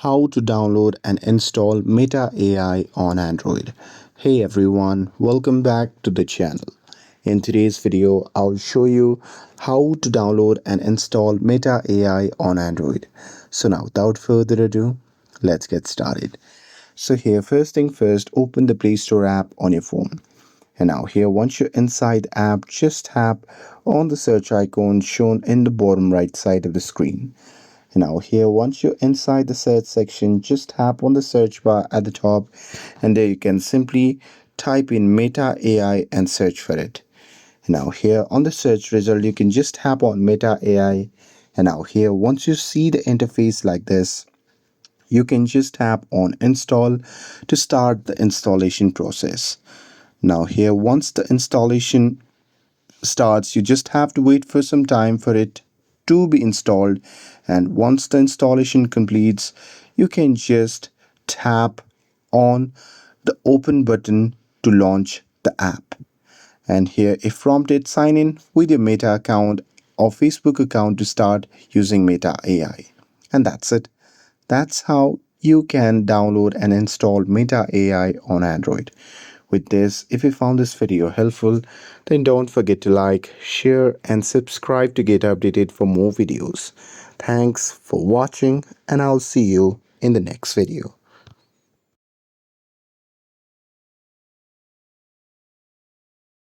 How to download and install Meta AI on Android. Hey everyone, welcome back to the channel. In today's video, I'll show you how to download and install Meta AI on Android. So now without further ado, let's get started. So here, first thing first, open the Play Store app on your phone. And now here, once you're inside the app, just tap on the search icon shown in the bottom right side of the screen. And now here, once you're inside the search section, just tap on the search bar at the top, and there you can simply type in Meta AI and search for it. And now here on the search result, you can just tap on Meta AI. And now here, once you see the interface like this, you can just tap on install to start the installation process. Now here, once the installation starts, you just have to wait for some time for it to be installed, and once the installation completes, you can just tap on the open button to launch the app. And here if prompted, sign in with your Meta account or Facebook account to start using Meta AI. And that's it. That's how you can download and install Meta AI on Android. With this, if you found this video helpful, then don't forget to like, share, and subscribe to get updated for more videos. Thanks for watching, and I'll see you in the next video.